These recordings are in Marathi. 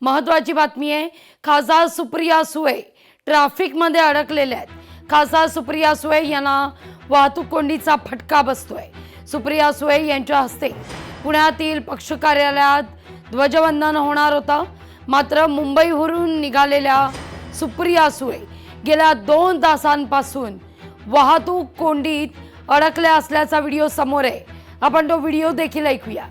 महत्त्वाची बातमी आहे। खासदार सुप्रिया सुळे ट्रॅफिकमध्ये अडकलेल्या आहेत। खासदार सुप्रिया सुळे यांना वाहतूक कोंडीचा फटका बसतोय। सुप्रिया सुळे यांच्या हस्ते पुण्यातील पक्ष कार्यालयात ध्वजवंदन होणार होतं, मात्र मुंबईवरून निघालेल्या सुप्रिया सुळे गेल्या 2 तासांपासून वाहतूक कोंडीत अडकल्या असल्याचा व्हिडिओ समोर आहे। आपण तो व्हिडिओ देखील ऐकूया।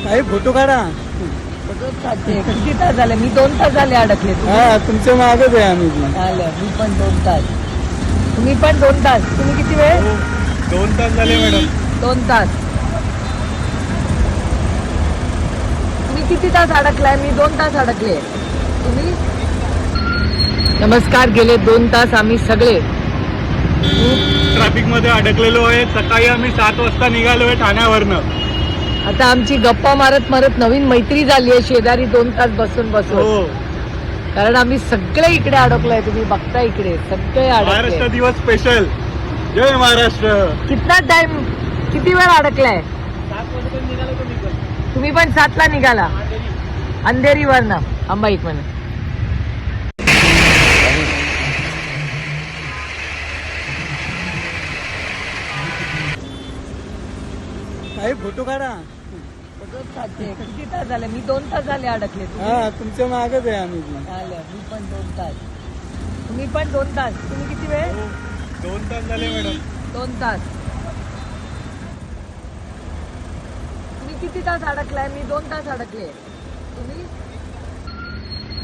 काही फोटो काढा। किती तास झाले? मी 2 तास झाले अडकले। हा, तुमच्या मागच आहे आम्ही बी। आलं मी पण 2 तास, तुम्ही पण 2 तास। तुम्ही किती वेळ? 2 तास झाले मॅडम। 2 तास। तुम्ही किती तास अडकलाय? मी 2 तास अडकले। तुम्ही? नमस्कार। गेले 2 तास आम्ही सगळे ट्रॅफिक मध्ये अडकलेलो आहे। सकाळी आम्ही 7 वाजता निघालो आहे ठाण्यावरनं। आता आमची गप्पा मारत मारत नवीन मैत्री झाली आहे शेजारी 2 तास बसून बसून। कारण आम्ही सगळे इकडे अडकलोय। तुम्ही बघता इकडे सगळे महाराष्ट्र अडकले। दिवस स्पेशल। जय महाराष्ट्र। कितना टाइम, किती वेळ अडकलाय? 7 वाजता निघालो तुम्ही। तुम्ही पण 7 ला निघाला अंधेरीवरनं? आंबा एक मिनिट। काही फोटो काढा। किती तास झाले? मी 2 तास झाले अडकले। हा, तुमच्या मागच आहे आम्ही बी। आलं मी पण 2 तास, तुम्ही पण 2 तास। तुम्ही किती वेळ? 2 तास झाले मॅडम। 2 तास। तुम्ही किती तास अडकलाय? मी 2 तास अडकले। तुम्ही?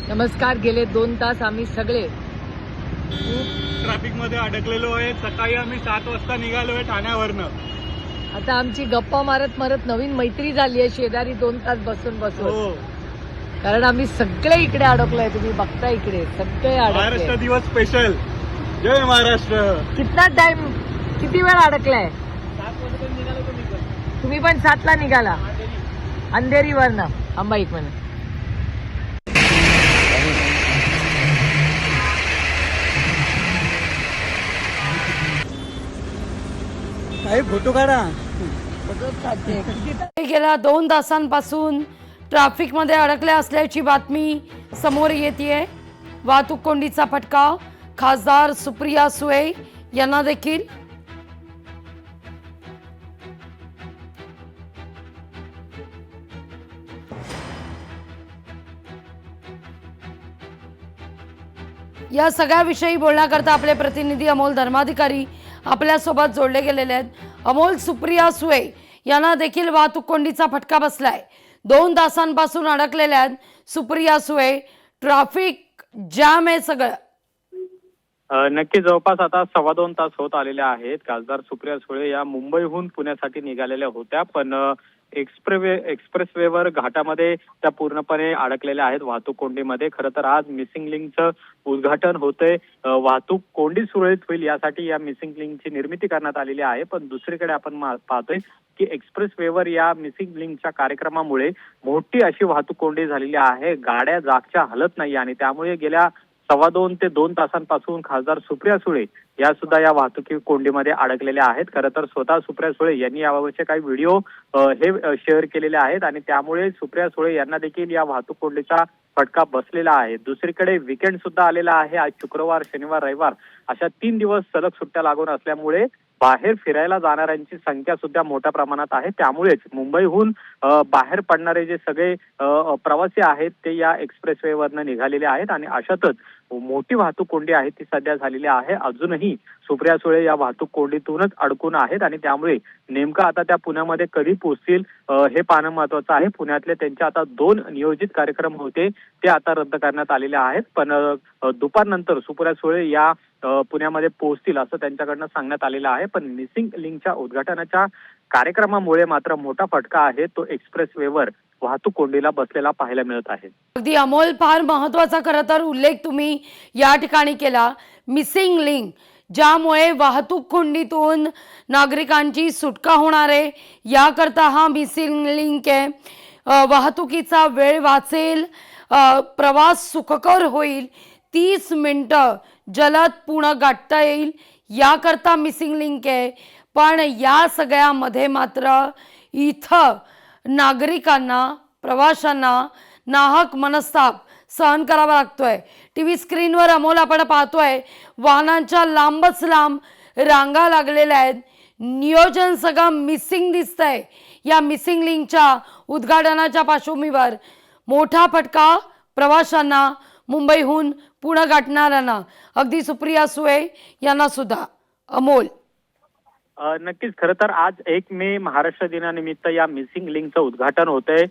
नमस्कार। गेले 2 तास आम्ही सगळे ट्रॅफिक मध्ये अडकलेलो आहे। सकाळी आम्ही 7 वाजता निघालो आहे ठाण्यावरनं। आता आमची गप्पा मारत मारत नवीन मैत्री झाली आहे शेजारी 2 तास बसून बसून। कारण आम्ही सगळे इकडे अडकलोय। तुम्ही बघता इकडे सगळे महाराष्ट्र अडकले। दिवस स्पेशल। जय महाराष्ट्र। कितना टाइम, किती वेळ अडकलाय? 7 वाजता निघालो तुम्ही। तुम्ही पण 7 ला निघाला अंधेरीवरनं? आंबा एक मिनिट। काही फोटो काढा। गेल्या 2 तासांपासून ट्रॅफिकमध्ये अडकल्या असल्याची बातमी समोर येते। वाहतूक कोंडीचा फटका खासदार सुप्रिया सुळे यांना देखील। या सगळ्याविषयी बोलण्याकरता आपले प्रतिनिधी अमोल धर्माधिकारी आपल्यासोबत जोडले गेलेले आहेत। अमोल, सुप्रिया सुळे यांना देखील वाहतूक कोंडीचा फटका बसलाय। 2 तासांपासून अडकलेल्या आहेत सुप्रिया सुळे। ट्रॅफिक जाम आहे सगळं। नक्की जवळपास आता 2.25 तास होत आलेले आहेत। खासदार सुप्रिया सुळे या मुंबईहून पुण्यासाठी निघालेल्या होत्या, पण एक्सप्रेसवेवर घाटामध्ये त्या पूर्णपणे अडकलेल्या आहेत वाहतूक कोंडीमध्ये। खरं तर आज मिसिंग लिंकचं उद्घाटन होतंय। वाहतूक कोंडी सुरळीत होईल यासाठी या मिसिंग लिंकची निर्मिती करण्यात आलेली आहे। पण दुसरीकडे आपण पाहतोय की एक्सप्रेसवेवर या मिसिंग लिंकच्या कार्यक्रमामुळे मोठी अशी वाहतूक कोंडी झालेली आहे। गाड्या जागच्या हलत नाही आणि त्यामुळे गेल्या 2.25 ते 2 तासांपासून खासदार सुप्रिया सुळे या सुद्धा या वाहतुकी कोंडीमध्ये अडकलेल्या आहेत। खरं तर स्वतः सुप्रिया सुळे यांनी याबाबतचे काही व्हिडिओ हे शेअर केलेले आहेत आणि त्यामुळे सुप्रिया सुळे यांना देखील या वाहतूक कोंडीचा फटका बसलेला आहे। दुसरीकडे वीकेंड सुद्धा आलेला आहे। आज शुक्रवार, शनिवार, रविवार अशा 3 दिवस सलग सुट्ट्या लागून असल्यामुळे बाहेर फिरायला जाणाऱ्यांची संख्या सुद्धा मोठ्या प्रमाणात आहे। त्यामुळेच मुंबईहून बाहेर पडणारे जे सगळे प्रवासी आहेत ते या एक्सप्रेसवेवरनं निघालेले आहेत आणि अशातच मोठी वाहतूक कोंडी आहे ती सध्या झालेली आहे। अजूनही सुप्रिया सुळे या वाहतूक कोंडीतूनच अडकून आहेत आणि त्यामुळे नेमका आता त्या पुण्यामध्ये कधी पोहोचतील हे पाहणं महत्वाचं आहे। पुण्यातले त्यांचे आता 2 नियोजित कार्यक्रम होते ते आता रद्द करण्यात आलेले आहेत, पण दुपारनंतर सुप्रिया सुळे या पुण्यामध्ये पोहोचतील असं त्यांच्याकडनं सांगण्यात आलेलं आहे। पण मिसिंग लिंकच्या उद्घाटनाच्या कार्यक्रमामुळे मात्र मोठा फटका आहे तो एक्सप्रेसवेवर वाहतूक कोंडीला बसलेला पाहायला मिळत आहे। अगदी अमोल, फार महत्त्वाचा खरं तर उल्लेख तुम्ही या ठिकाणी केला। मिसिंग लिंक ज्यामुळे वाहतूक कोंडीतून नागरिकांची सुटका होणार आहे, याकरता हा मिसिंग लिंक आहे। वाहतुकीचा वेळ वाचेल, प्रवास सुखकर होईल, 30 मिनिटं जलद पुणे गाठता येईल याकरता मिसिंग लिंक आहे. पण या सगळ्यामध्ये मात्र इथं नागरिकांना, प्रवाशांना नाहक मनस्ताप सहन करावा लागतोय. टीव्ही स्क्रीनवर अमोल आपण पाहतोय वाहनांच्या लांबच लांब रांगा लागलेल्या आहेत. नियोजन सगळं मिसिंग दिसतंय. या मिसिंग लिंकच्या उद्घाटनाच्या पार्श्वभूमीवर मोठा फटका प्रवाशांना, मुंबईहून पुणे गाठणाऱ्यांना, अगदी सुप्रिया सुळे यांना सुद्धा. अमोल, नक्कीच. खरं तर आज 1 मे महाराष्ट्र दिनानिमित्त या मिसिंग लिंकचं उद्घाटन होतंय.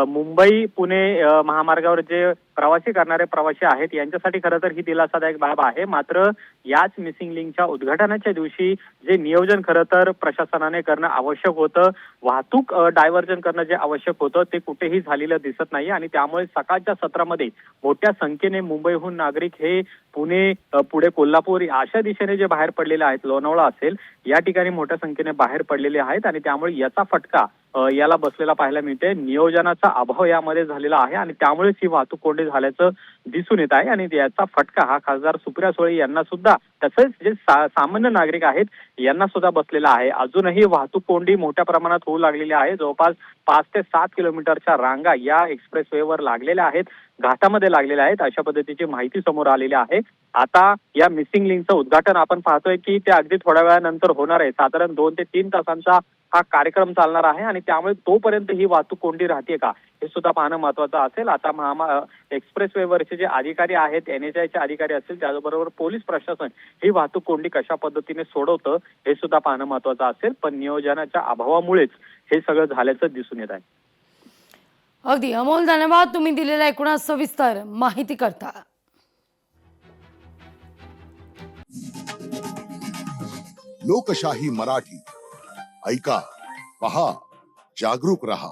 मुंबई पुणे महामार्गावर जे प्रवासी करणारे प्रवासी आहेत यांच्यासाठी खरं तर ही दिलासादायक बाब आहे. मात्र याच मिसिंग लिंकच्या उद्घाटनाच्या दिवशी जे नियोजन खरं तर प्रशासनाने करणं आवश्यक होतं, वाहतूक डायव्हर्जन करणं जे आवश्यक होतं ते कुठेही झालेलं दिसत नाही. आणि त्यामुळे सकाळच्या सत्रामध्ये मोठ्या संख्येने मुंबईहून नागरिक हे पुणे, पुढे कोल्हापूर अशा दिशेने जे बाहेर पडलेले आहेत, लोणावळा असेल या ठिकाणी मोठ्या संख्येने बाहेर पडलेले आहेत. आणि त्यामुळे याचा फटका याला बसलेला पाहायला मिळते. नियोजनाचा अभाव यामध्ये झालेला आहे आणि त्यामुळेच ही वाहतूक कोंडी झाल्याचं दिसून येत आहे. आणि याचा फटका हा खासदार सुप्रिया सुळे यांना सुद्धा, तसेच जे सामान्य नागरिक आहेत यांना सुद्धा बसलेला आहे. अजूनही वाहतूक कोंडी मोठ्या प्रमाणात होऊ लागलेली आहे. जवळपास 5 ते 7 किलोमीटरच्या रांगा या एक्सप्रेस वेवर लागलेल्या आहेत, घाटामध्ये लागलेल्या आहेत, अशा पद्धतीची माहिती समोर आलेली आहे. आता या मिसिंग लिंकचं उद्घाटन आपण पाहतोय की ते अगदी थोड्या वेळानंतर होणार आहे. साधारण 2 ते 3 तासांचा हा कार्यक्रम चालणार आहे आणि त्यामुळे तोपर्यंत ही वाहतूक कोंडी राहते का हे सुद्धा पाहणं महत्वाचं असेल. आता एक्सप्रेस वेवरचे जे अधिकारी आहेत, NHAIचे अधिकारी असतील, त्याचबरोबर पोलीस प्रशासन ही वाहतूक कोंडी कशा पद्धतीने सोडवतं हे सुद्धा पाहणं महत्वाचं असेल. पण नियोजनाच्या अभावामुळेच हे सगळं झाल्याचं दिसून येत आहे. अगदी अमोल, धन्यवाद तुम्ही दिलेल्या एकूण सविस्तर माहिती करता. लोकशाही मराठी ऐका, पहा, जागरूक रहा.